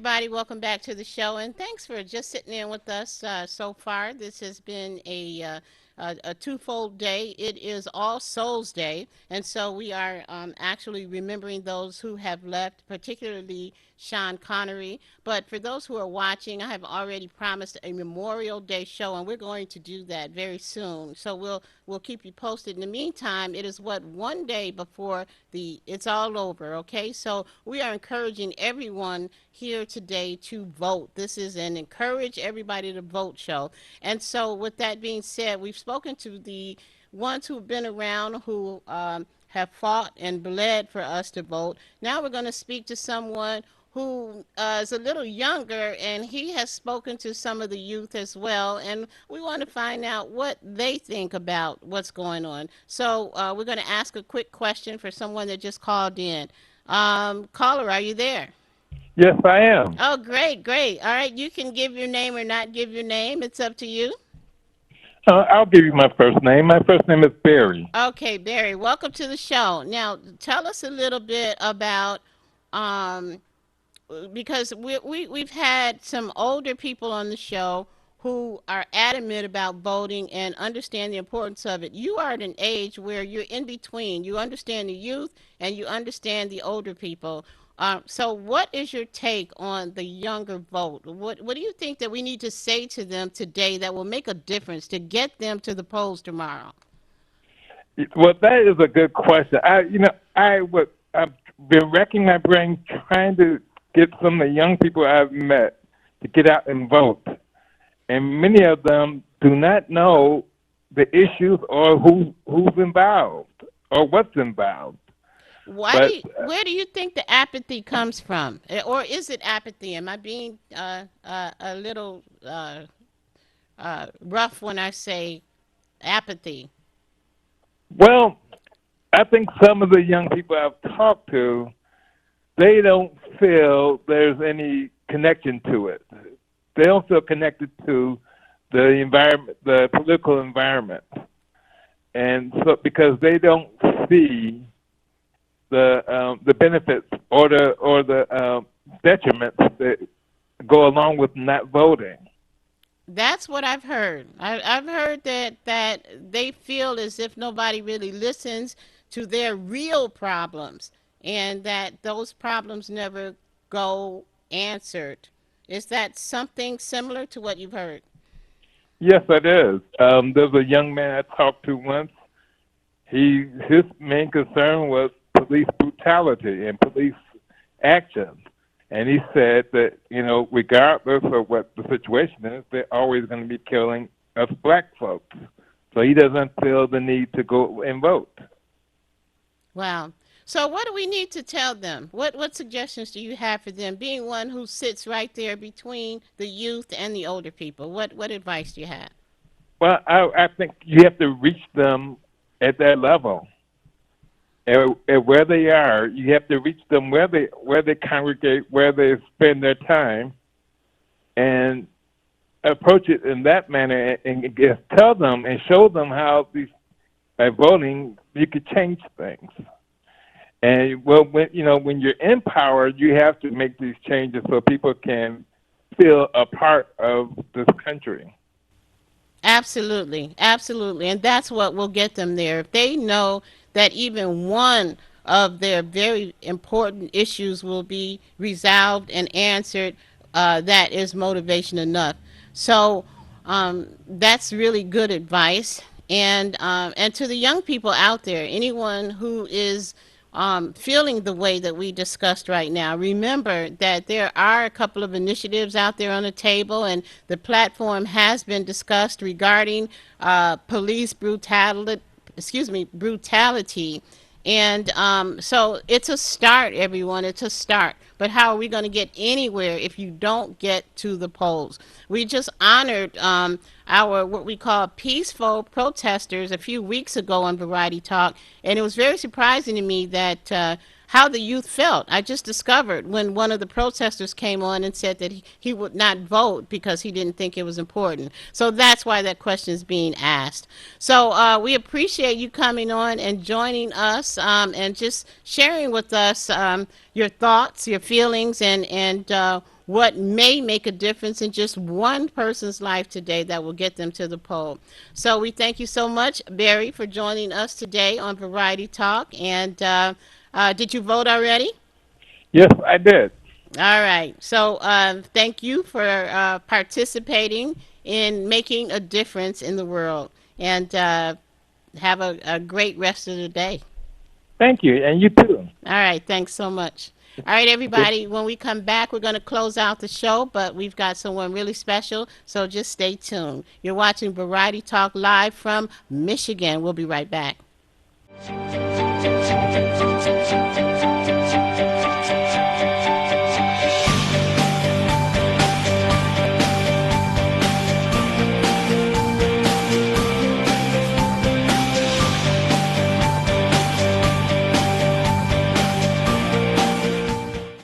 everybody. Welcome back to the show, and thanks for just sitting in with us so far. This has been a twofold day. It is All Souls Day, and so we are actually remembering those who have left, particularly Sean Connery. But for those who are watching, I have already promised a Memorial Day show, and we're going to do that very soon. So we'll keep you posted. In the meantime, it is what, one day before it's all over. Okay, so we are encouraging everyone here today to vote. This is an encourage everybody to vote show. And so, with that being said, we've spoken to the ones who've been around who have fought and bled for us to vote. Now we're going to speak to someone who is a little younger, and he has spoken to some of the youth as well, and we want to find out what they think about what's going on. So we're going to ask a quick question for someone that just called in. Caller, are you there? Yes, I am. Oh, great, great. All right, you can give your name or not give your name. It's up to you. I'll give you my first name. My first name is Barry. Okay, Barry, welcome to the show. Now, tell us a little bit about um, because we've had some older people on the show who are adamant about voting and understand the importance of it. You are at an age where you're in between. You understand the youth and you understand the older people. So what is your take on the younger vote? What do you think that we need to say to them today that will make a difference to get them to the polls tomorrow? Well, that is a good question. I've been racking my brain trying to get some of the young people I've met to get out and vote, and many of them do not know the issues or who's involved or what's involved. But Where do you think the apathy comes from? Or is it apathy? Am I being a little rough when I say apathy? well, I think some of the young people I've talked to, they don't feel there's any connection to it. They don't feel connected to the environment, the political environment, and so because they don't see the benefits or the detriments that go along with not voting. That's what I've heard. I've heard that they feel as if nobody really listens to their real problems, and that those problems never go answered. Is that something similar to what you've heard? Yes, it is. There's a young man I talked to once. His main concern was police brutality and police action. And he said that, regardless of what the situation is, they're always going to be killing us black folks. So he doesn't feel the need to go and vote. Wow. So what do we need to tell them? What suggestions do you have for them? Being one who sits right there between the youth and the older people, what advice do you have? Well, I think you have to reach them at that level. At where they are, you have to reach them where they congregate, where they spend their time, and approach it in that manner, and just tell them and show them how by voting you could change things. And well, when you're in power, you have to make these changes so people can feel a part of this country. Absolutely, absolutely. And that's what will get them there. If they know that even one of their very important issues will be resolved and answered, that is motivation enough. So that's really good advice. And to the young people out there, anyone who is feeling the way that we discussed right now, remember that there are a couple of initiatives out there on the table, and the platform has been discussed regarding police brutality. Excuse me, brutality. And so it's a start, everyone. It's a start. But how are we going to get anywhere if you don't get to the polls? We just honored our what we call peaceful protesters a few weeks ago on Variety Talk, and it was very surprising to me that how the youth felt. I just discovered when one of the protesters came on and said that he would not vote because he didn't think it was important. So that's why that question is being asked. So we appreciate you coming on and joining us and just sharing with us your thoughts, your feelings, and what may make a difference in just one person's life today that will get them to the poll. So we thank you so much, Barry, for joining us today on Variety Talk. And did you vote already? Yes, I did. All right. So thank you for participating in making a difference in the world. And have a great rest of the day. Thank you, and you too. All right. Thanks so much. All right, Okay. everybody. When we come back, we're going to close out the show, but we've got someone really special. So just stay tuned. You're watching Variety Talk live from Michigan. We'll be right back.